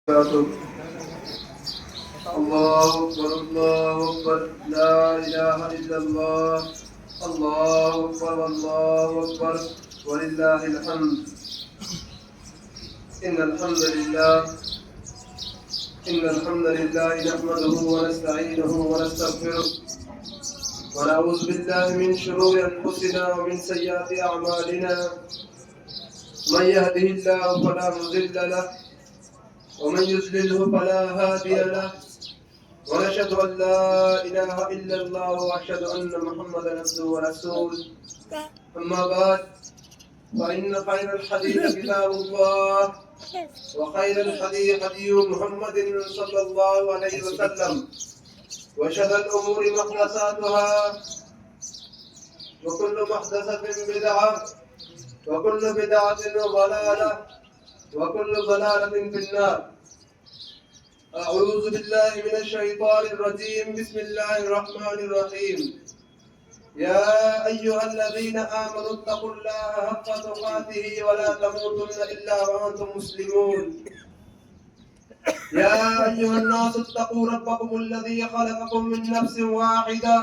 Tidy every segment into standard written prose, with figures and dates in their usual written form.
الله أكبر الله أكبر لا إله إلا الله الله أكبر الله أكبر ولله الحمد إن الحمد لله نحمده ونستعينه ونستغفره ونعوذ بالله من شرور أنفسنا ومن سيئات أعمالنا من يهده الله فلا مضل له ومن يضلله فلا هادي له ونشهد أن لا إله إلا الله وأشهد أن محمدا عبده ورسوله أما بعد فإن خير الحديث كتاب الله وخير الهدي هدي محمد صلى الله عليه وسلم وشر الأمور محدثاتها وكل محدثة بدعة وكل بدعة ضلالة وكل ضلالة في النار. أعوذ بالله من الشيطان الرجيم. بسم الله الرحمن الرحيم. يا أيها الذين آمنوا اتقوا الله حق تقاته ولا تموتن إلا وأنتم مسلمون. يا أيها الناس اتقوا ربكم الذي خلقكم من نفس واحدة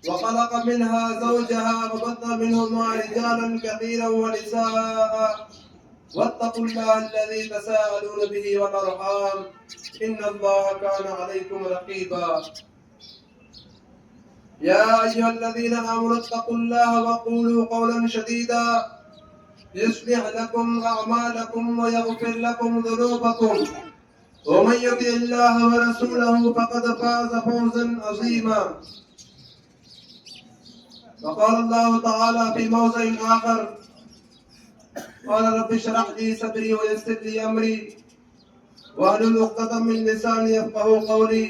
وخلق منها زوجها وبث منهما رجالا كثيرا ونساء واتقوا الله الذي تساءلون به والأرحام إن الله كان عليكم رقيبا. يا أيها الذين آمنوا اتقوا الله وقولوا قولا سديدا يصلح لكم أعمالكم ويغفر لكم ذنوبكم ومن يطع الله ورسوله فقد فاز فوزا عظيما. وقال الله تعالى في موضع آخر قال رب اشرح لي صدري ويسر لي أمري واحلل عقدة من لساني يفقهوا قولي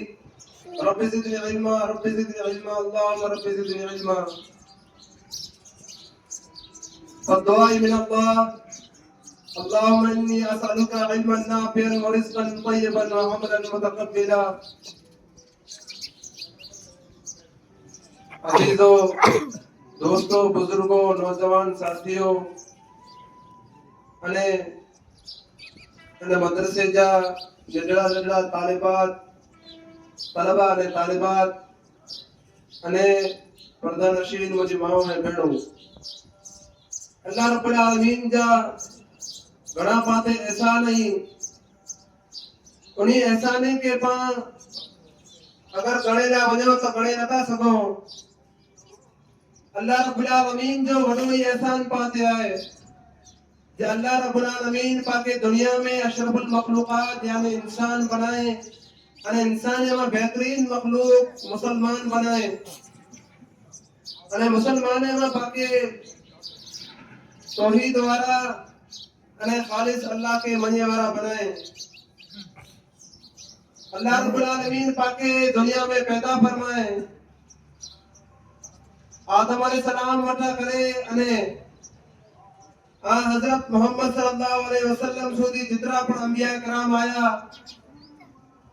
رب زدني علما رب زدني علما اللهم رب زدني علما. فالدعاء من الله اللهم إني أسألك علما نافعا ورزقا طيبا وعملا متقبلا. अजीजों, दोस्तों, बुजुर्गों, नौजवान साथियों અને મદ્રસે જા જડડા તાલિબાત તલબા અને તાલિબાત અને પ્રધાનશીલ મુજી માઓ અને બહેનો, अल्लाह रब्बुल आलमीन जा घणा पाते एहसान नहीं उन्हीं एहसानी के पा अगर गणे ला वजो तो गणे नथा सको. अल्लाह रब्बुल आलमीन जो वडो ही एहसान पाते आए जे अल्लाह रब्बुल आलमीन पाके दुनिया में अशरफुल मखलूकात यानी इंसान बनाए અને इंसान में बेहतरीन मखलूक मुसलमान बनाए અને मुसलमान में पाके तौहीद वाला અને खालिस अल्लाह के मने वाला बनाए. अल्लाह रब्बुल आलमीन पाके दुनिया में पैदा फरमाए आदम अलैहिस्सलाम वटा करे અને आ हजरत मोहम्मद सल्लल्लाहु अलैहि वसल्लम સુધી जितना પણ અંબિયા कराम आया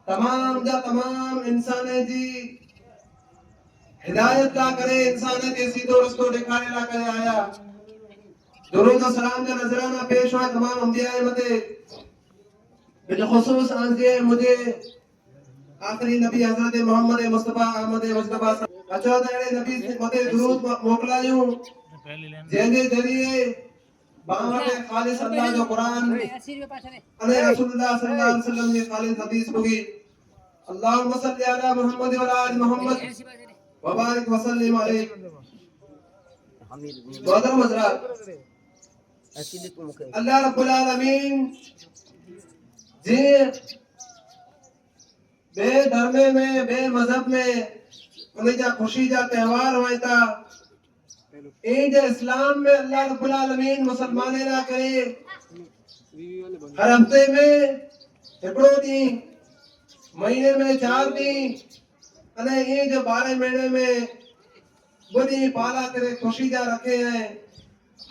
तमाम जा तमाम इंसाने जी हिदायत ला करे इंसाने के सीधो रस्तो दिखाने ला करे आया. दुरूद और सलाम का नजराना पेश हुआ तमाम अंबिया मते बिलखुसूस आज मुझे आखिरी नबी हजरत मोहम्मद मुस्तफा अहमद मुस्तफा अच्छा दे नबी से मते दुरूद मोकलायूं जेने जरिए बावटे खालिस अल्लाह जो कुरान अने रसूलुल्लाह सल्लल्लाहु अलैहि वसल्लम की खालिस हदीस होगी. अल्लाहुम्मा सल्ली अला मुहम्मद व अला आलि मुहम्मद व बारिक व सल्लिम अलैहि. दोदर हजरत अल्लाह रब्बुल आलमीन जे बे धर्म में बे मजहब में उन्हें जा खुशी जा त्योहार हुआ था ए जे इस्लाम में अल्लाह रब्बुल आलमीन मुसलमान ना करे हर हफ्ते में एकड़ो दी महीने में 4 दी अने ये जो 12 महीने में बुनी पाला करे खुशी जा रखे हैं.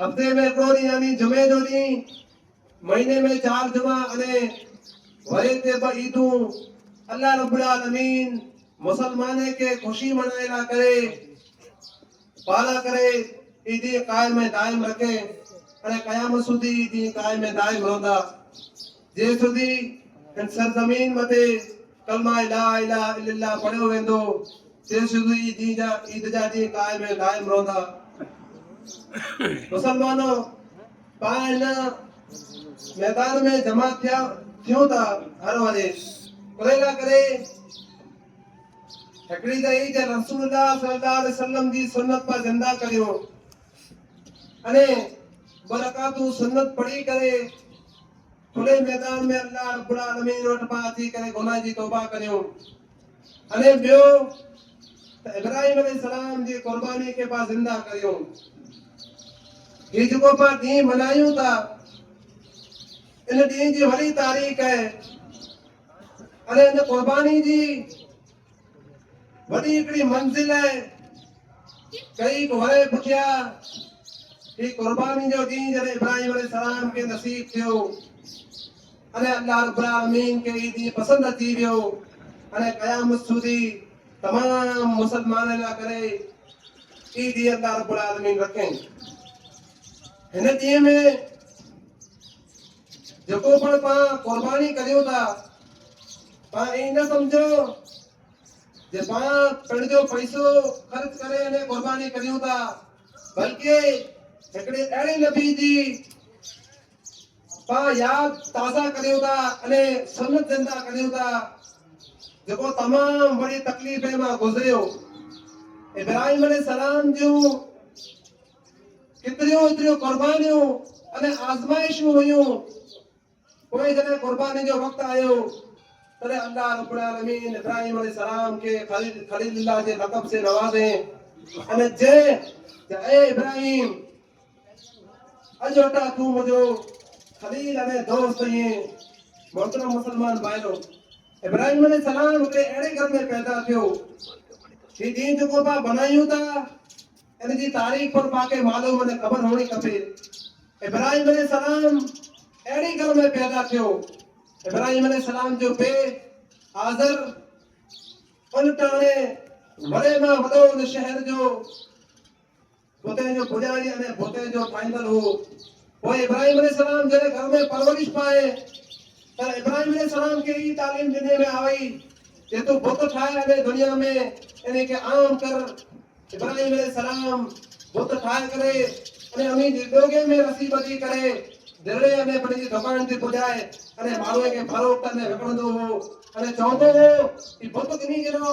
हफ्ते में एकड़ो दी यानी जुमे जो दी महीने में 4 जुमा अने वरे ते ईदू अल्लाह रब्बुल आलमीन मुसलमाने के खुशी मनाएला करे पाला करे ईदी कायम में दायम रखे અને કયામત સુધી દી કાયમે દાયમ રોંદા જે સુધી इन सरजमीन मथे कलमा ला इलाहा इल्लल्लाह पढ़ियो वेंदो ते सुधी दी जा ईद जा दी कायम दायम रहंदा। मुसलमानों पाण मैदान में जमा थियूं था हर वजे कोई करे हिकिड़ी त ई जे रसूलुल्लाह सल्लल्लाहु अलैहि वसल्लम जी सुन्नत पर जिंदा करियो अने बरकातू सुन्नत पढ़ी करे खुले मैदान में अल्लाह रब्बुल आलमीन वटि पां अची करे गुनाह जी तौबा करियो अने ॿियो त इब्राहिम अलैहिस्सलाम जी कुर्बानी के पां जिंदा करियो। ये जो पां ॾींहुं मल्हायूं था इन ॾींहं जी वॾी तारीख़ है अने इन कुर्बानी जी वॾी हिकिड़ी मंज़िल है कई वरे पुठिया ही कुर्बानी जो ॾींहुं जॾहिं इब्राहिम अलैहिस्सलाम खे नसीब थियो अने अल्लाह रब्बुल आलमीन खे ही ॾींहुं पसंदि अची वियो अने क़यामत सूदी तमाम मुसलमान लाइ करे ही ॾींहुं अल्लाह रब्बुल आलमीन रखे। हिन ॾींहं में जेको पण पां कुर्बानी करियूं था पां ई न सम्झो जे पां पंहिंजो पैसो ख़र्च करे अने कुर्बानी करियूं था बल्कि हिकिड़े अहिड़े नबी जी पां याद ताज़ा करियूं था अने सुन्नत जिंदा करियूं था जेको तमाम बड़ी तकलीफ़ मां गुज़रियो। इब्राहिम अलैहिस्सलाम जूं कितरियों एतिरियूं कुर्बानियूं अने आज़माइशूं हुयूं कोई जॾहिं कुर्बानी जो वक़्तु आयो तॾहिं अल्लाह रब्बुल आलमीन इब्राहिम अलैहिस्सलाम खे खलीलुल्लाह जे लक़ब से नवाज़े अने ए इब्राहिम अॼु वटा तूं मुंहिंजो खलील अने दोस्त आहीं। मोहतरम मुसलमान भाइयों इब्राहिम अलैहिस्सलाम हिकिड़े अहिड़े घर में पैदा थियो ही ॾींहुं जेको पां मल्हायूं था इन जी तारीख़ पर पाके मालूम अने ख़बर हुअणी खपे। इब्राहिम अलैहिस्सलाम अहिड़ी घर में पैदा थियो इब्राहिम अलैहिस्सलाम जो पे आज़र उन टाणे वॾे मां वॾो उन शहर जो हुते जो पुॼारी अने हुते जो ठाहींदड़ हो। पोइ इब्राहिम अलैहिस्सलाम जॾहिं घर में परवरिश पाए त इब्राहिम अलैहिस्सलाम खे ई तालीम ॾिने में आई जे तूं बुत ठाहे अने दुनिया में इन खे आम कर। इब्राहिम अलैहिस्सलाम बुत ठाहे करे अने उन जी ॾोगे में रसी ॿधी करे दिरड़े अने पंहिंजी दुकान ते पुॼाए अने माण्हूअ खे फ़रोख़्त अने विकिणंदो हो अने चवंदो हो कि बुत किनी गिरो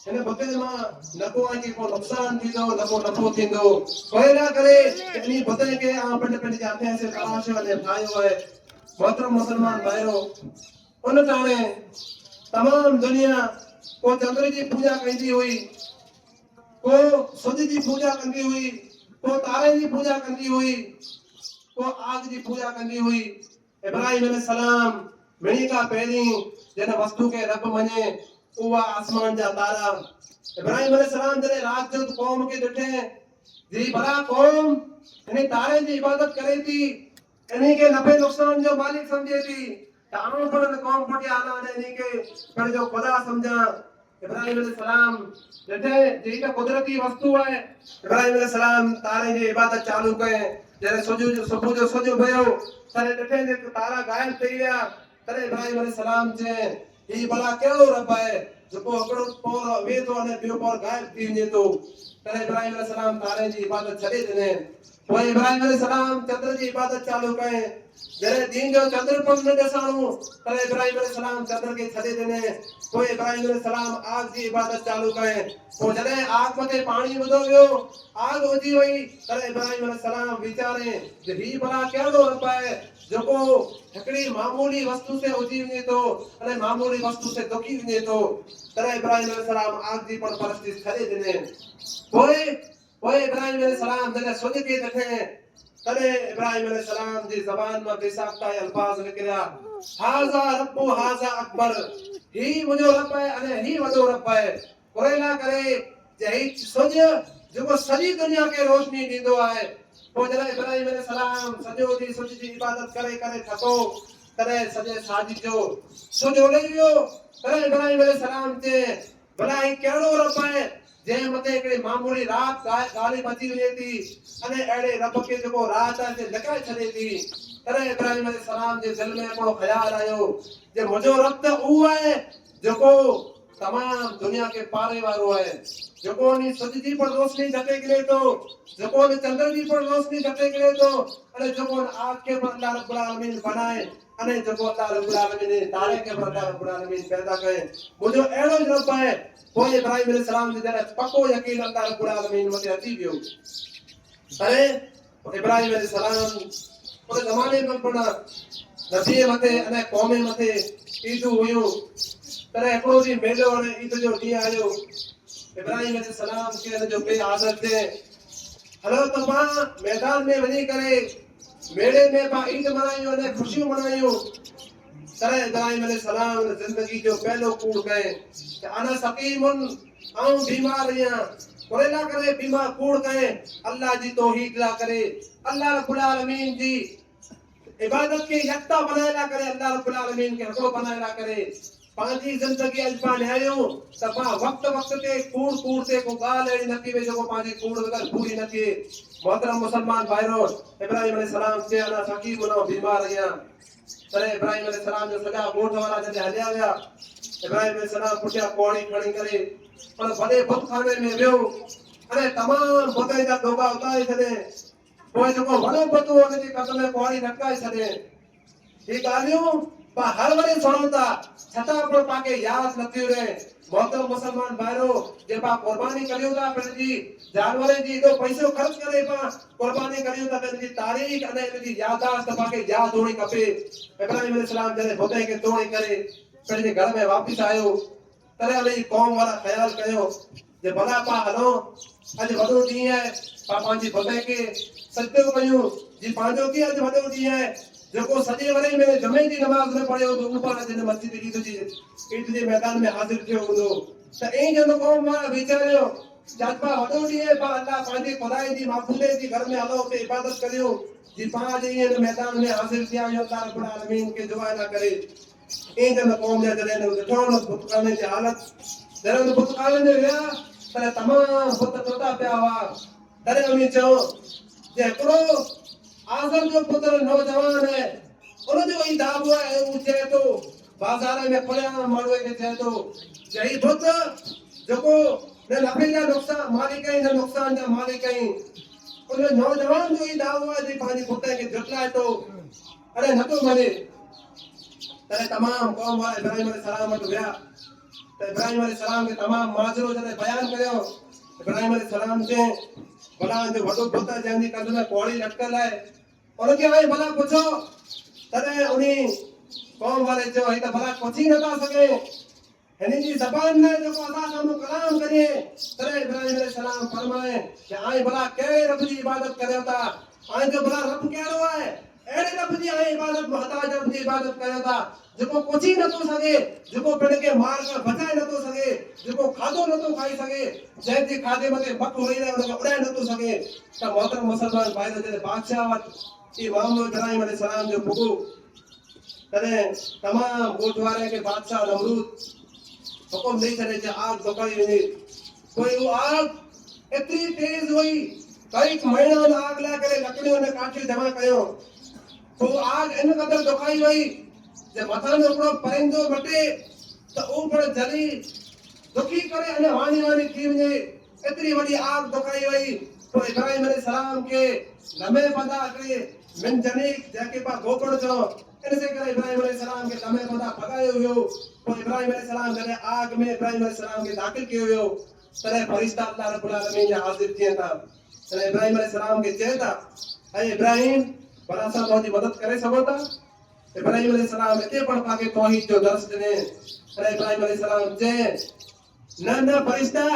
हिन बुत मां न को आहे को नुक़सान थींदो न को नफ़ो थींदो कोई ना करे इन बुत खे पंहिंजे हथ से तराशो अने ठाहियो आहे। मोहतरम मुसलमान भाइयों उन टाणे तमाम दुनिया को चंद्र जी पूजा कंदी हुई को सूरज जी पूजा कंदी हुई को तारे जी पूजा कंदी हुई को आग जी पूजा कंदी हुई। इब्राहिम अलैहिस्सलाम मिणी का पहिरीं जिन वस्तु के रब मञे उहा आसमान जा तारा। इब्राहिम अलैहिस्सलाम जॾहिं रात जो कौम खे ॾिठे जी भला कौम इन तारे जी इबादत करे थी इन्हीं के नफ़े नुक़सान जो मालिक समझे थी त आऊं पण कौम पुठियां हलां अने इन्हीं के पंहिंजो ख़ुदा सम्झां। इब्राहिम अलैहिस्सलाम ॾिठे जी त कुदरती वस्तु आहे। इब्राहिम अलैहिस्सलाम तारे जी इबादत चालू कई जॾहिं सुबुह जो सिज उभियो तॾहिं ॾिठे जे तारा गायब थी विया तॾहिं इब्राहिम अलैहिस्सलाम चए ही भला कहिड़ो रब आहे जेको हिकिड़ो पौर वे थो अने ॿियो पौर गायब थी वञे थो। तॾहिं इब्राहिम अलैहिस्सलाम तारे जी इबादत छॾे ॾिने। पोइ इब्राहिम अलैहिस्सलाम चंद्र जी इबादत चालू कई जॾहिं ॾींहं जो चंद्र पण न ॾिसणो तॾहिं इब्राहिम अलैहिस्सलाम चंद्र खे छॾे ॾिने। पोइ इब्राहिम अलैहिस्सलाम आग जी इबादत चालू कई। पोइ जॾहिं आग मथे पाणी विधो वियो आग उजी वई तॾहिं इब्राहिम अलैहिस्सलाम वीचारे जे ही भला कहिड़ो रब आहे जेको हिकिड़ी मामूली वस्तु से उजी वञे थो अने मामूली वस्तु से दुखी वञे थो। तॾहिं इब्राहिम अलैहिस्सलाम आग जी पण परस्ती छॾे ॾिने। पोइ इब्राहिम अलैहिस्सलाम जॾहिं सुज खे ॾिठे तॾहिं इब्राहिम अलैहिस्सलाम जी ज़बान मां बेसाख्ता अल्फाज़ निकिरिया हाज़ा रब्बु हाज़ा अकबर ही मुंहिंजो रब आहे अने ही वॾो रब आहे। कोई ना करे जे ही सुज जेको सॼी दुनिया खे रोशनी ॾींदो आहे। पोइ जॾहिं इब्राहिम अलैहिस्सलाम सॼो ॾींहुं सुज जी इबादत करे करे थको तॾहिं सॼे साजी जो सुज उॾी वियो। तॾहिं इब्राहिम अलैहिस्सलाम चए भला ही कहिड़ो रब आहे जंहिं मथे हिकिड़ी मामूली रात गालिब अची वञे थी अने अहिड़े रब खे जेको रात आहे से लिकाए छॾे थी। तॾहिं इब्राहिम अलैहिस्सलाम जे दिलि में हिकिड़ो ख़्यालु आयो जे मुंहिंजो रब त उहो आहे जेको तमाम दुनिया के पारे वारो है, जेको उन सूरज जी पर रोशनी झटे गिरे तो, जेको उन चंद्र जी पर रोशनी झटे गिरे तो, अने जेको आग के पर अल्लाह रब्बुल आलमीन बनाए, अने जेको अल्लाह रब्बुल आलमीन तारे के पर अल्लाह रब्बुल आलमीन पैदा कए, मुझो अहिड़ो रब है। पोइ इब्राहिम अलैहिस्सलाम जे दिलि पको यकीन अल्लाह रब्बुल आलमीन मथे अची वियो। अरे इब्राहिम अलैहिस्सलाम उन ज़माने में पण नबी मथे अने क़ौम मथे ईद हुयो। तॾहिं हिकिड़ो ॾींहुं मेलो हाणे ईद जो ॾींहुं आयो। इब्राहिम अलैहिस्सलाम खे हिन जो बे आदत थे हलो त पाण मैदान में वञी करे मेले में पाण ईद मनायूं अने ख़ुशियूं मनायूं। तॾहिं इब्राहिम अलैहिस्सलाम ज़िंदगी जो पहलो कूड़ कए त अना सकीमुन आऊं बीमार आहियां। कुरेला करे बीमार कूड़ कए अल्लाह जी तौहीद ला करे अल्लाह रब्बुल आलमीन जी इबादत के यकता बनाएला करे अल्लाह रब्बुल आलमीन के हिकिड़ो बनाएला करे पांजी जिंदगी अज पा न्यायो त पा वक्त वक्त ते कूड़ कूड़ ते को गाल एड़ी नथी वे जो पांजी कूड़ वगर पूरी न थिए। मोहतरम मुसलमान भाइरो इब्राहिम अलैहिस्सलाम से अना सकीम न बीमार आहियां। तॾहिं इब्राहिम अलैहिस्सलाम जो सॼा ॻोठ वारा जॾहिं हलिया विया इब्राहिम अलैहिस्सलाम पुठियां पौड़ी खणी करे पर वॾे बुतखाने में वियो अने तमाम बुतनि जा दोगा उतारे छॾे। पोइ जेको वॾो बुत हो उनजे कद में पौड़ी लटकाए छॾे। ये ॻाल्हियूं पा हर वरी सुणूं था छता पर पाके यादि नथियूं रहे। मोहतरम मुसलमान भाइरो जे पा कुर्बानी करियूं था पंहिंजी जानवरनि जी एॾो पैसो ख़र्च करे पा कुर्बानी करियूं था पंहिंजी तारीख़ अने हिनजी याददाश्त पाके यादि हुअणी खपे। इब्राहिम अलैहिस्सलाम जॾहिं बुत खे तोड़े करे पंहिंजे घर में वापसि आयो तॾहिं उनजी क़ौम वारा ख़्यालु कयो जे भला पा हलो अॼु वॾो ॾींहुं आहे पा पंहिंजी बुत खे सजदो कयूं जी पंहिंजो कीअं अॼु वॾो ॾींहुं आहे जेको सॼे वरे में जुमे जी नमाज़ में पढ़ियो तो उहो पाण जिन मस्जिद ईद जे मैदान में हाज़िर थियो हूंदो त ईअं जो क़ौम वारा वीचारियो जब पा वॾो ॾींहुं आहे पा अल्लाह पंहिंजे खुदाई जी महफूज़े जी घर में हलो उते इबादत करियो जी पाण अॼु ईअं मैदान में हाज़िर थिया आहियूं अल्लाह रब्बुल आलमीन खे दुआ न करे। ईअं जन क़ौम जा जॾहिं ॾिठो न बुतखाने जी हालत जॾहिं बुतखाने में विया त तमामु बुत टुटा पिया हुआ। तॾहिं उन्हें चयो जे हिकिड़ो आज़म जो पुत्र नौजवान है उनजो ई दाबो है उ चए तो बाज़ार में पड़िया माण्हू खे चए तो चई बुत जेको न नफ़े जा नुक़सान मालिक ऐं न नुक़सान जा मालिक ऐं उन नौजवान जो ई दाबो आहे जे पंहिंजे पुट खे झुटलाए तो अरे नथो मञे। तॾहिं तमामु क़ौम वारा इब्राहिम अलैहिस्सलाम वटि विया त इब्राहिम अलैहिस्सलाम खे तमामु माजरो जॾहिं बयानु कयो इब्राहिम अलैहिस्सलाम चई भला जो वॾो पुट जंहिंजी कद में पौड़ी लटकल आहे उनखे हाणे भला पुछो। तॾहिं उन क़ौम वारे चयो ही त भला पुछी नथा सघे हिन जी ज़बान में जेको असां साम्हूं कलाम करे। तॾहिं इब्राहिम अलैहिस्सलाम फरमाए कि हाणे भला कहिड़े रब जी इबादत करियो था हाणे जो भला रब कहिड़ो आहे अहिड़े रब जी हाणे इबादत मुहताज रब जी इबादत करियो था जेको पुछी नथो सघे जेको पिण खे मार खां बचाए नथो सघे जेको खाधो नथो खाई सघे जंहिंजे खाधे मथे मक वेही रहे उनखे उड़ाए नथो सघे। त मोहतरम मुसलमान भाई जॾहिं बादशाह वटि इहो मामलो इब्राहिम अलैहिस्सलाम जो पुॻो तॾहिं तमामु ॻोठ वारे खे बादशाह नमरूद हुकुम ॾेई छॾे जे आग धोखाई वञे। कोई उहा आग एतिरी तेज़ हुई कई महीना आग लाइ करे लकड़ियूं ऐं काठियूं जमा कयूं पोइ आग इन क़दुरु धोखाई वई जे मथां जो हिकिड़ो परिंदो मटे त उहो पिणु जली दुखी करे अने वाणी वाणी थी वञे एतिरी वॾी आग धोखाई वई। पोइ इब्राहिम अलैहिस्सलाम खे लमे पदा करे मिन जनीक जंहिंखे पा गोपड़ चओ इन से करे इब्राहिम अलैहिस्सलाम खे लमे पदा भॻायो वियो। पोइ इब्राहिम अलैहिस्सलाम जॾहिं आग में इब्राहिम अलैहिस्सलाम खे दाख़िल कयो वियो तॾहिं फरिश्ता अल्लाह रब्बुल आलमीन जा हाज़िर थियनि था। तॾहिं इब्राहिम अलैहिस्सलाम खे चए था ऐं इब्राहिम भला असां तव्हांजी मदद करे सघूं था। इब्राहिम अलैहिस्सलाम हिते पण पाके तौहीद जो दर्स ॾिने। तॾहिं इब्राहिम अलैहिस्सलाम चए न न फरिश्ता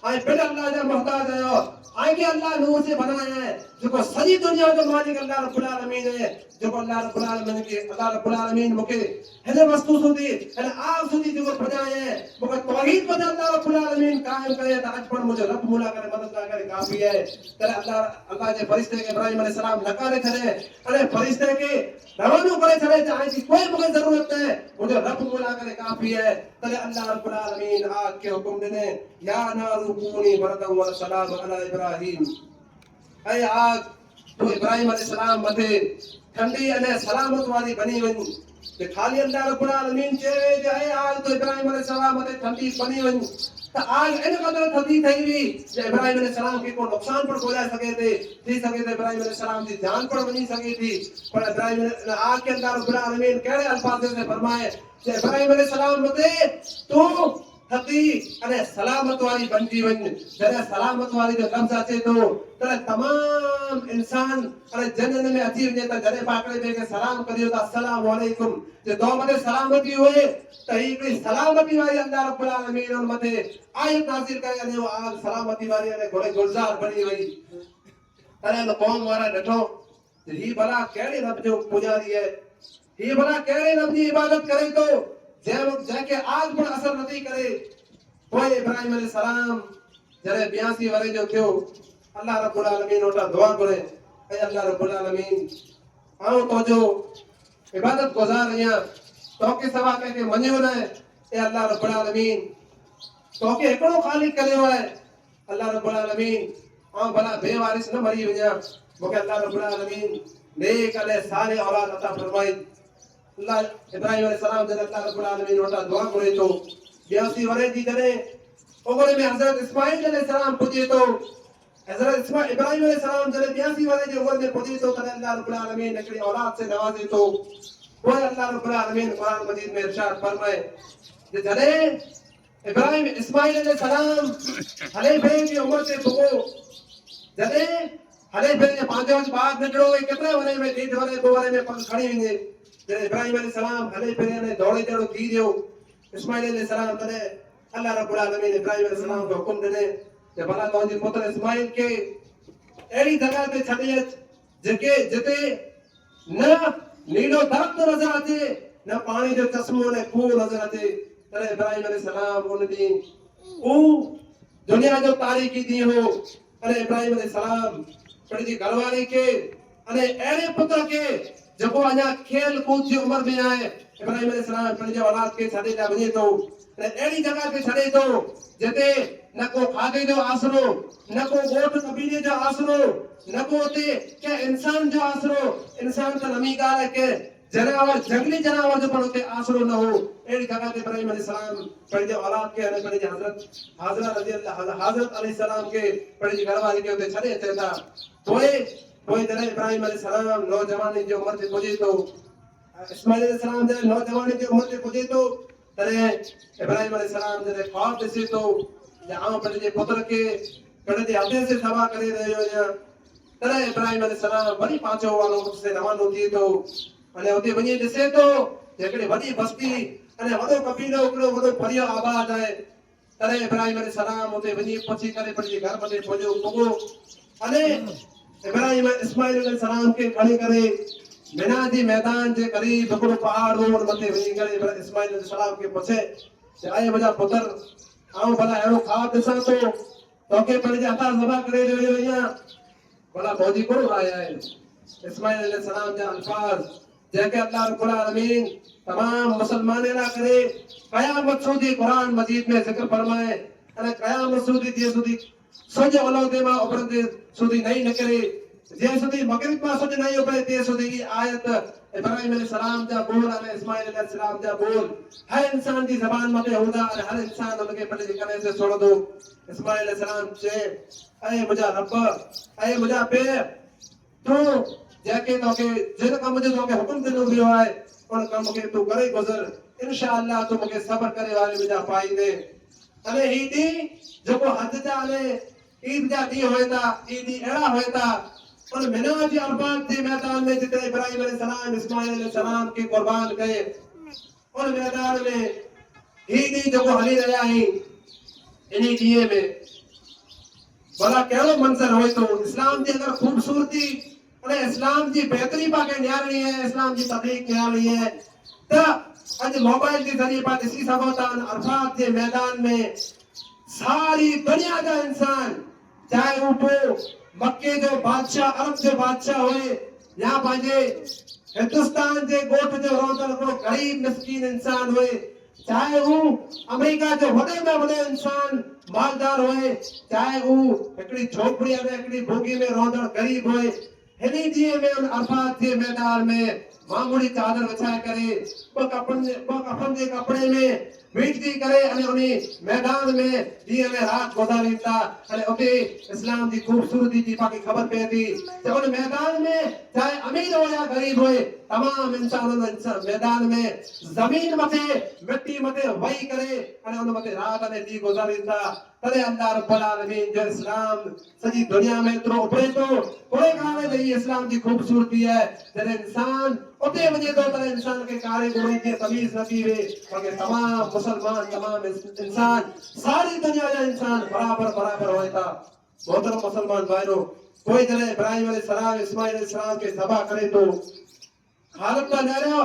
ऐं पिण अल्लाह जा मोहताज आहियो ऐं के अल्लाह नूह से बनाया है जेको सॼी दुनिया जो मालिक अल्लाह रब्बुल आलमीन है जेको अल्लाह रब्बुल आलमीन मूंखे हिन वस्तु सुधी हिन आग सुधी जेको बणाए है मूंखे तौहीद पर अल्लाह रब्बुल आलमीन कायम करे त अॼु पण मुंहिंजो रब मूला करे मदद ना करे काफ़ी है। तॾहिं अल्लाह जे फरिश्ते खे इब्राहिम अलैहिस्सलाम नकारे छॾे अने फरिश्ते खे रवानो करे छॾे त हाणे कोई मूंखे ज़रूरत न मुंहिंजो रब मूला करे काफ़ी है। तॾहिं अल्लाह रब्बुल आलमीन आग खे हुकुम ॾिने या नारु कूनी बरदम व सलाम अला इब्राहिम ऐं आग तो इब्राहिम अलैहिस्सलाम मथे ठंडी अने सलामत वाली बनी वनी कि खाली अल्लाह रब्बुल आलमीन चवे जे आज तो इब्राहिम अलैहिस्सलाम मते ठंडी बनी वनी तो आज इन कदर थदी थई हुई जे इब्राहिम अलैहिस्सलाम के को नुकसान पर पहुंचा सके थी सके थे इब्राहिम अलैहिस्सलाम की जान पर बनी सके थी पर इब्राहिम आज के अल्लाह रब्बुल आलमीन केड़े अल्फाज से फरमाए जे इब्राहिम अलैहिस्सलाम मते तू थदी अने सलामत वाली बनती वन जरे सलामत वाली जो लफ्ज अचे तो तरे तमाम इंसान अने जन्नत में अची वने त जरे पाकड़े में के सलाम करियो त अस्सलाम वालेकुम जे दो मते सलामती होए त ही कोई सलामती वाली अल्लाह रब्बुल आलमीन उन मते आयत नाज़िल करे अने वो आज सलामती वाली अने घोड़े गुलजार बनी वई तरे न कौम वाला डठो ही भला केड़े रब जो पुजारी है ही भला केड़े रब की इबादत करे तो जेके आज पण असर नथी करे पोइ इब्राहिम अलैहिस्सलाम जरे 82 वरे जो थियो अल्लाह रब्बुल आलमीन ओटा दुआ करे ए अल्लाह रब्बुल आलमीन आओ तो जो इबादत गुजार या तो के सवा के मन्यो न ए अल्लाह रब्बुल आलमीन तो के एकड़ो खालिक करयो है अल्लाह रब्बुल आलमीन आ भला बेवारिस न मरी वया मोके अल्लाह रब्बुल आलमीन नेक अले सारे औलाद अता फरमाई अल्लाह इब्राहिम अलैहिस्सलाम जरे अल्लाह रब्बुल आलमीन ओटा दुआ करे तो 82 वरे जी जरे ओगरे में हजरत इस्माइल अलैहिस्सलाम पुजे तो हजरत इब्राहिम अलैहिस्सलाम जरे 82 वरे जी उम्र में पुजे तो तने अल्लाह रब्बुल आलमीन एकड़ी औलाद से नवाजे तो वो अल्लाह रब्बुल आलमीन कुरान मजीद में इरशाद फरमाए जे जरे इब्राहिम इस्माइल अलैहिस्सलाम हले बे की उम्र से पुगो जरे हले बे ने पांचो बात निकलो कितने वरे में 1.5 वरे 2 वरे में पग खड़ी हुई जरे इब्राहिम अलैहिस्सलाम हले बे ने दौड़े दौड़ो थी दियो इस्माइल अलैहिस्सलाम तने अल्लाह रब्बुल आलमीन इब्राहिम अलैहिस्सलाम को हुक्म दे जे भला तोजी पुत्र इस्माइल के एड़ी जगह पे छड़े जेके जते न नीलो दरख्त नजर अचे न पानी जो चश्मो ने खूह नजर अचे तने इब्राहिम अलैहिस्सलाम उन दी ओ दुनिया जो तारीखी दी हो अने इब्राहिम अलैहिस्सलाम पंहिंजी घरवारी के अने एड़े पुत्र के जको अञा खेल कूद जी उम्र में आए इब्राहिम अलैहिस्सलाम पंहिंजे औलाद के छॾे ता वञे तो एड़ी जगह पे छड़े तो जते न को खाधे जो आसरो न को गोठ कबीले जो आसरो न को ते के इंसान जो आसरो इंसान त नमी गाल है के जनावर जंगली जनावर जो पर आसरो न हो एड़ी जगह पे इब्राहिम अलैहिस्सलाम पंहिंजे औलाद के अने पंहिंजे हजरत अलैहिस्सलाम के पंहिंजी घरवारी के उते छड़े अचे था पोइ जॾहिं इब्राहिम अलैहिस्सलाम नौजवानी जो उम्र ते पुजे तो इस्माइल अलैहिस्सलाम जॾहिं नौजवानी जो उम्र ते पुजे तो तॾहिं इब्राहिम अलैहिस्सलाम जॾहिं ख्वाब ॾिसे तो जे आउं पंहिंजे पुत्र के कड़े जे हथे से सवा करे रहियो आहियां तॾहिं इब्राहिम अलैहिस्सलाम वरी पाछो वालो मुझसे रवानो थिए तो अने उते वञी ॾिसे तो हिकिड़ी वॾी बस्ती अने वॾो कबीलो हिकिड़ो वॾो परियो आबाद आहे तॾहिं इब्राहिम अलैहिस्सलाम उते वञी पहुची करे पंहिंजे घर मथे पुगो अने इब्राहिम इस्माइल अलैहिस्सलाम के खणी करे मिना जी मैदान जे करीब हिकिड़ो पहाड़ हो उन मथे वञी करे इस्माइल अलैहिस्सलाम के पुछे जे आए मुंहिंजा पुत्र आउं भला अहिड़ो ख्वाब ॾिसां तो तोखे पंहिंजे हथां ज़बह करे रहियो आहियां भला मौजी कोन आया आहिनि इस्माइल अलैहिस्सलाम जा अल्फाज जेके अल्लाह रब्बुल आलमीन तमाम मुसलमान ला करे क़यामत सूदी कुरान मजीद में जिक्र फरमाए अने क़यामत सूदी जे सूदी सोज औलादे मां उभरंदे सूदी नहीं न करे जे सूदी मगरिब मां सोज नहीं उभरे ते सूदी की आयत इब्राहिम अलैहिस्सलाम जा बोल अने इस्माइल अलैहिस्सलाम जा बोल हर इंसान जी ज़बान मते होंदा अने हर इंसान उनके पंहिंजे कने से सुणंदो इस्माइल अलैहिस्सलाम चे ऐ मुंहिंजा रब ऐ मुंहिंजा पे तू जेके तोखे जिन कम जो तोखे हुकुम ॾिनो वियो आहे उन कम खे तू करे गुज़र इंशाअल्लाह तू मूंखे सब्र करे वारे मुंहिंजा पाईंदे अने ही ॾींहुं जेको हज जा अने ईद जा ॾींहं हुए था ई ॾींहं अहिड़ा हुए था उन मिना जी अरबात जे मैदान में जिते इब्राहिम अलैहिस्सलाम इस्माइल अलैहिस्सलाम के कुर्बान कए उन मैदान में ही ॾींहुं जेको हली रहिया आहिनि इन ॾींहं में भला कहिड़ो मंज़र हुए तो इस्लाम जी अगर खूबसूरती अने इस्लाम जी बेहतरी पाके नियारणी है इस्लाम जी तबलीग नियारणी है त आज मोबाइल के जरिए पा ॾिसी सघो था अरफात के मैदान में सारी दुनिया का इंसान चाहे वो मक्के जो बादशाह अरब जो बादशाह हुए या पंहिंजे हिंदुस्तान जे गोठ जो रोदल को गरीब मिस्कीन इंसान हुए चाहे वो अमेरिका जो वडे में वडे इंसान मालदार हुए चाहे वो एकड़ी झोपड़ी में एकड़ी भोगी में रोदल गरीब हुए हिनी दिए में उन अरफात के मैदान में मामूली चादर बिछाए करे कफन के कपड़े में बेइज्जती करे अने उनी मैदान में दिए में रात गुजारी था अने उते इस्लाम की खूबसूरती की पाकी खबर पे थी जब उन मैदान में चाहे अमीर हो या गरीब हो तमाम इंसान मैदान में जमीन मथे मिट्टी मथे वही करे अने उन मथे रात अने दी गुजारी था तदे अल्लाह रब्बुल आलमीन जो इस्लाम सजी दुनिया में इतरो उपरे तो कोई काने नहीं इस्लाम की खूबसूरती है जब इंसान उते वजे तो तरह इंसान के कार्य गुणी की तमीज नथी वे मगर तमाम मुसलमान तमाम इंसान सारी दुनिया जा इंसान बराबर बराबर होता मोहतरम मुसलमान भाइयों कोई जने इब्राहिम अलैहिस्सलाम इस्माइल अलैहिस्सलाम के ज़बह करे तो हालत का ले रहा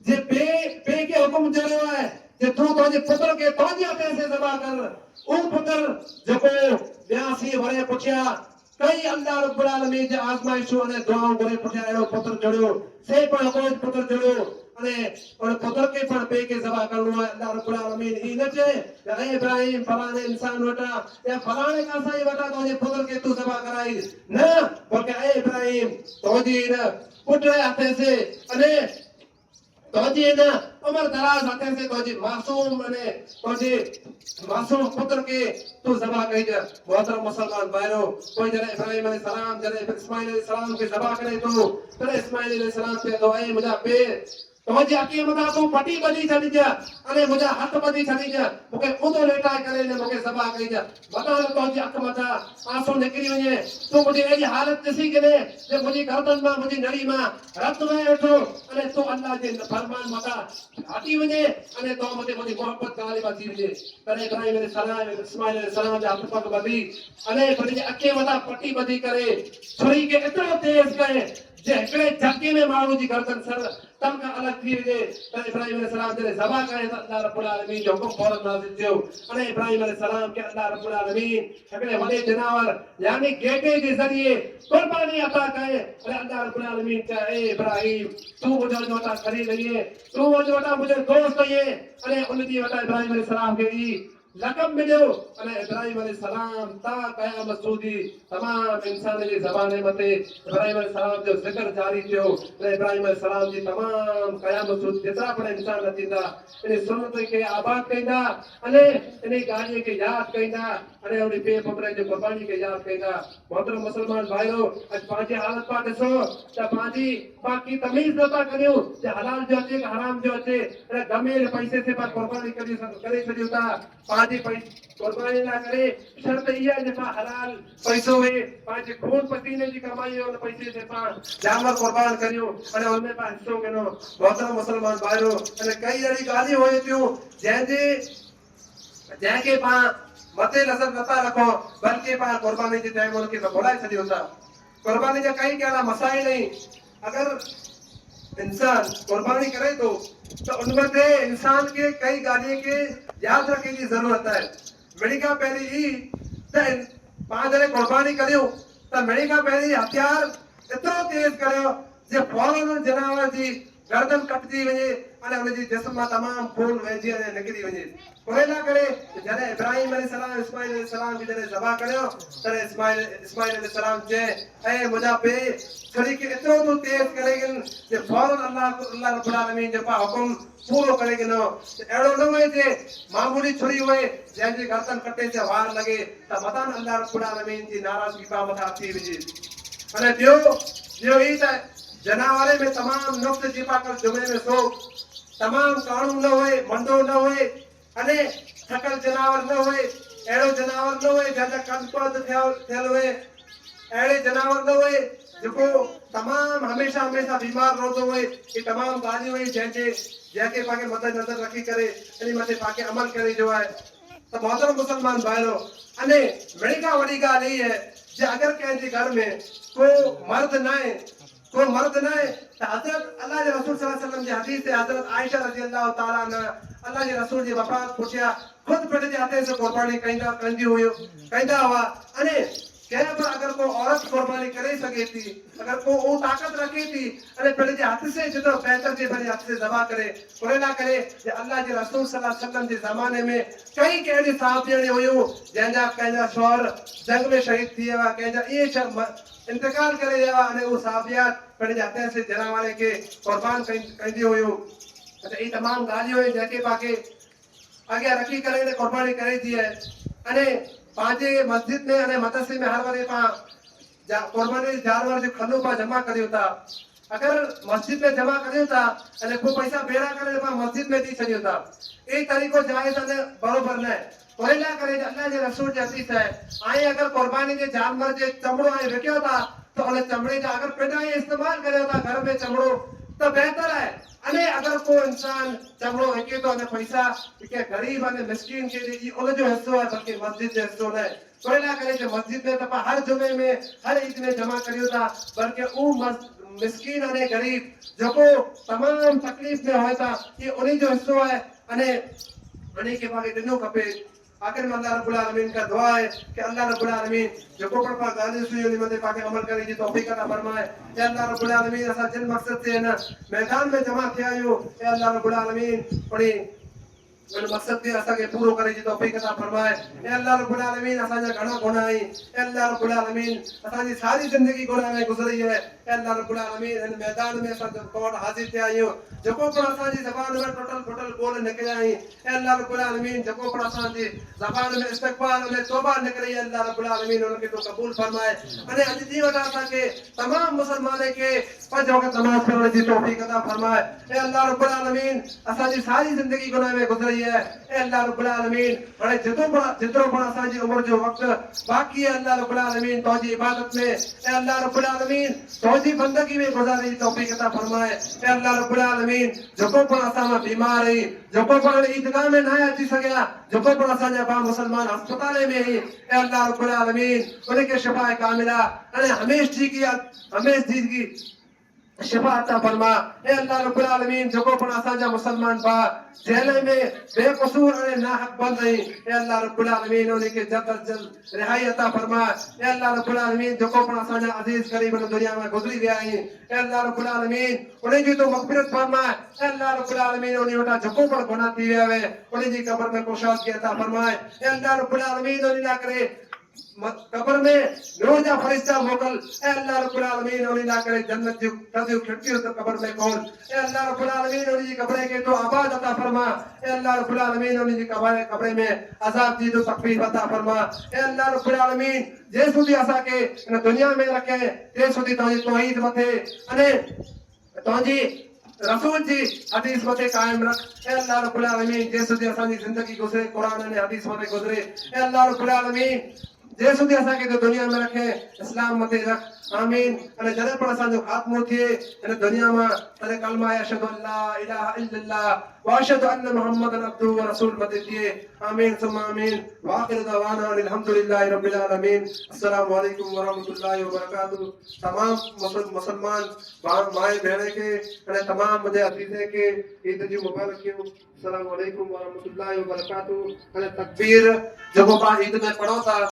जे पे के हुक्म जरियो है जे तू तोजे पुत्र के तोजे हथे से ज़बह कर ओ पुत्र जको 82 वरे पुछया कई अल्लाह रब्बुल आलमीन जे आजमाइशो ने दुआओं करे पुछया एड़ो पुत्र जड़ियो से पण कोई पुत्र जड़ियो अने और पुत्र के पण पे के ज़बह करनो है अल्लाह रब्बुल आलमीन ई न चे ए इब्राहिम फलाने इंसान वटा या फलाने का सही वटा तोजे पुत्र के तू ज़बह कराई न बल्कि ए इब्राहिम तोजी न पुत्र हथे से अने तोजी न उम्र दराज हथे से तोजी मासूम अने तोजी मासूम पुत्र के तू ज़बह कई जा मोहतरम मुसलमान भाइयों कोई जने इब्राहिम अलैहिस्सलाम जने इस्माइल अलैहिस्सलाम के ज़बह करे तो तने इस्माइल अलैहिस्सलाम पे तो ए मुजा पे तोजी अकी मदा तो पटी बदी छडी जा अने मुजा हाथ बदी छडी जा मुके उदो लेटा करे ने मुके ज़बह कई जा बता तोजी अक मदा आंसू निकरी वने तो मुझे एजी हालत दिसी करे जे मुजी गर्दन में मुजी नड़ी में रत में वेठो अने तो अल्लाह जे फरमान मदा हटी वने अने तो मुझे मुजी मोहब्बत गाली में थी वने तने इब्राहिम अलैहिस्सलाम इस्माइल अलैहिस्सलाम जा हाथ पग बदी अने मुजी अके मदा पटी बदी करे छुरी के इतनो तेज कहे जे एकड़े झटके में माण्हू जी गर्दन सर तम का अलग थी वजे त इब्राहिम अलैहिस्सलाम जे ज़बह करे त अल्लाह रब्बुल आलमीन जो हुकुम फौरन नाज़िल थियो अने इब्राहिम अलैहिस्सलाम के अल्लाह रब्बुल आलमीन एकड़े वडे जनावर यानी गेटे के जरिए कुर्बानी अता कए अने अल्लाह रब्बुल आलमीन चे ए इब्राहिम तू मुझे वटा खरी लगे तू मुझे वटा मुझे दोस्त ये अने उन दी वटा इब्राहिम अलैहिस्सलाम के ई लकब मिलो अने इब्राहिम अलैहिस्सलाम ता क़यामत सूदी तमाम इंसान जी ज़बान मते इब्राहिम अलैहिस्सलाम जो जिक्र जारी थियो अने इब्राहिम अलैहिस्सलाम जी तमाम क़यामत सूदी जेतरा पण इंसान थींदा इन सुन्नत के आबाद कइंदा अने इन गाड़ी के याद कइंदा अने उन पे पुत्र जे कुर्बानी के याद कइंदा मोहतरम मुसलमान भाइयों आज पांचे हालत पा दसो त पांची बाकी तमीज नथा करियो जे हलाल जो अचे हराम जो अचे अने गमेल पैसे से पर कुर्बानी करे छडियो ता पांची कुर्बानी ना करे शर्त इया जे पा हलाल पैसो वे पांचे खून पसीने जी कमाई और पैसे से पा जानवर कुर्बान करियो अने उनमें पा हिस्सो कनो मोहतरम मुसलमान भाइयों अने कई अड़ी गाली होय थियो जेके पा मते नजर नता रखो बल्कि पा कुर्बानी जे टाइम उनके तो बुलाए छडियो था कुर्बानी जे कई केड़ा मसाइल नहीं अगर इंसान कुर्बानी करे तो उनमें से इंसान के कई गालियों के याद रखने की जरूरत है मेडिका पहली ही पांच जने कुर्बानी करियो तो मेडिका पहली हथियार इतना तेज करियो जे फौरन जनावर जी गर्दन कटजी वने अने उन जी जिस्म में तमाम खून वहेजी अने निकरी वने कोई ना करे जने इब्राहिम अलैहिस्सलाम इस्माइल अलैहिस्सलाम की जने ज़बह करियो तने इस्माइल अलैहिस्सलाम जे ए मुजा पे छड़ी के इतनो तो तेज करेगिन जे फौरन अल्लाह रब्बुल आलमीन जो पा हुकुम पूरो करेगिन एड़ो न होए जे मामूली छड़ी होए जे जी गर्दन कटे से वार लगे त मतान अल्लाह रब्बुल आलमीन जी नाराजगी पा मथा थी वजे अने जो ई त जनावरे में तमाम नुक्स जीपा कर जुमे में सो तमाम कानून न होए मंडो न होए अने थकल जनावर न होए एड़ो जनावर न होए जदा कंपद थेल होए एड़े जनावर न होए जेको तमाम हमेशा बीमार रहंदो होए ये तमाम गाली होए जेके पाके मदद नजर रखी करे इन मते पाके अमल करे जो है तो मोहतरम मुसलमान भाइयों अने मेडिका वडी गाल ई है जे अगर कहीं जे घर में कोई मर्द न है तो हजरत अल्लाह के रसूल सल्लल्लाहु अलैहि वसल्लम की हदीस है हजरत आयशा रजी अल्लाह तआला अन्हा अल्लाह के रसूल जी वफात पुछया खुद पेट जे हथे से कुर्बानी कंदा हुआ अने के पर अगर को औरत कुर्बानी करे सके थी अगर को वो ताकत रखे थी अरे पहले जे हाथ से जो बेहतर जे भले हाथ से दबा करे कोई ना करे जे अल्लाह जे रसूल सल्लल्लाहु अलैहि वसल्लम जे जमाने में कई कहिड़ी साहबियाणी हुयूं जंहिंजा कंहिंजा शौहर जंग में शहीद थी विया कंहिंजा इहे इंतकाल करे विया अने उहे साहबियात पंहिंजे हथ से जरा वाले के कुर्बान कंदी हुयूं अच्छा ये तमाम ॻाल्हियूं आहिनि जेके पाके आगे रखी करे कुर्बानी करे थी है अने पांचे मस्जिद में अने मदरसे में हर वारे पा कुर्बानी जानवर जो खलो पा जमा करियो था अगर मस्जिद में जमा करियो था अने को पैसा बेड़ा करे पा मस्जिद में दी छडियो था ए तरीको जायज अने बरोबर न कोई ना करे अल्लाह जे रसूल जे हदीस है आए अगर कुर्बानी जे जानवर जे चमड़ो आए रखियो था तो उन चमड़े जा अगर पेड़ा इस्तेमाल करियो था घर में चमड़ो तो बेहतर है अने अगर को इंसान चमड़ो रखे तो अने पैसा के गरीब अने मिस्किन के लिए उन जो हिस्सो है बल्कि मस्जिद जो हिस्सो न कोई ना करे जो मस्जिद में तो हर जुमे में हर ईद में जमा करियो था बल्कि ऊ मिस्किन अने गरीब जो को तमाम तकलीफ में होए था ये उन्हीं जो हिस्सो है अने उन्हीं के पाके दिनो खपे आखिर में अल्लाह रब्बुल आलमीन का दुआ है कि अल्लाह रब्बुल आलमीन जो को पर गाने सुई उन्हीं मदे पाके अमल करे जी तौफीक अता फरमाए या अल्लाह रब्बुल आलमीन असा जिन मकसद से ना मैदान में जमा किया आयो या अल्लाह रब्बुल आलमीन बड़ी उन मकसद के असा के पूरो करे जी तौफीक अता फरमाए ए अल्लाह रब्बुल आलमीन असा जा घणा गुनाह आई ए अल्लाह रब्बुल आलमीन असा जी सारी जिंदगी गुनाह में गुजरी है ए अल्लाह रब्बुल आलमीन इन मैदान में असा कोट हाजिर थे आयो जको पर असा जी जबान में टोटल बोल निकल आई ए अल्लाह रब्बुल आलमीन जको पर असा जी जबान में इस्तिगफार में तौबा निकली अल्लाह रब्बुल आलमीन उनके तो कबूल फरमाए अने अज दी वटा असा के तमाम मुसलमाने के पांच वक्त नमाज पढ़ने की तौफीक अता फरमाए ए अल्लाह रब्बुल आलमीन असा जी सारी जिंदगी गुनाह में गुजरी है ए अल्लाह रब्बुल आलमीन हाने जितरो बड़ा असा जी उम्र जो वक्त बाकी है अल्लाह रब्बुल आलमीन तौजी इबादत में ए अल्लाह रब्बुल आलमीन तौजी बंदगी में गुजारे की तौफीक अता फरमाए ए अल्लाह रब्बुल आलमीन जको पर असा में बीमार है जको पर ईदगाह में ना अची सकिया जको पर असा जा मुसलमान अस्पताल में ही ए अल्लाह रब्बुल आलमीन उनके शिफा कामिला अने हमेश जी की शिफा अता फरमा ए अल्लाह रब्बुल आलमीन जको पण असा जा मुसलमान बा जेल में बेकसूर अने नाहक बन रही ए अल्लाह रब्बुल आलमीन उनके जल्द रिहाई अता फरमा ए अल्लाह रब्बुल आलमीन जको पण असा जा अजीज करीब दुनिया में गुजरी गया है ए अल्लाह रब्बुल आलमीन उन्हें जी तो मगफिरत फरमा ए अल्लाह रब्बुल आलमीन उन्हें वटा जको पण गुनाह थी वे उन्हें जी कब्र में कुशादगी अता फरमाए ए अल्लाह रब्बुल आलमीन उन्हें ना करे कब्र में रोजा फरिश्ता मोकल ए अल्लाह रब्बुल आलमीन उन्हें ना करे जन्नत जो कभी खिड़की तो कब्र में कौन ए अल्लाह रब्बुल आलमीन उन्हें जी कब्र के तो आबाद अता फरमा ए अल्लाह रब्बुल आलमीन उन्हें जी कब्र में अजाब जी तो तकलीफ अता फरमा ए अल्लाह रब्बुल आलमीन जे सुधी असा के इन दुनिया में रखे ते सुधी तौहीद मथे अने तौजी रसूल जी हदीस मते कायम रख ए अल्लाह रब्बुल आलमीन जे सुधी असानी जिंदगी गुजरे कुरान ने हदीस मते गुजरे ए अल्लाह रब्बुल आलमीन जे सुधी असा के दुनिया में रखे इस्लाम मते रख आमीन अने जरे पण असा जो खात्मो थिए इन दुनिया में तने कलमा अशहदु अल्ला इलाहा इल्लल्लाह व अशहदु अन्न मुहम्मदन अब्दुहु व रसूल मते थिए आमीन सुम्मा आमीन व आखिर दवाना अल्हम्दुलिल्लाहि रब्बिल आलमीन अस्सलाम वालेकुम व रहमतुल्लाहि व बरकातहू तमाम मुसलमान माए बहने के अने तमाम मुझे अजीजे के ईद जी मुबारकियों अस्सलाम वालेकुम व रहमतुल्लाहि व बरकातहू अने तकबीर जो ईद में पढ़ो था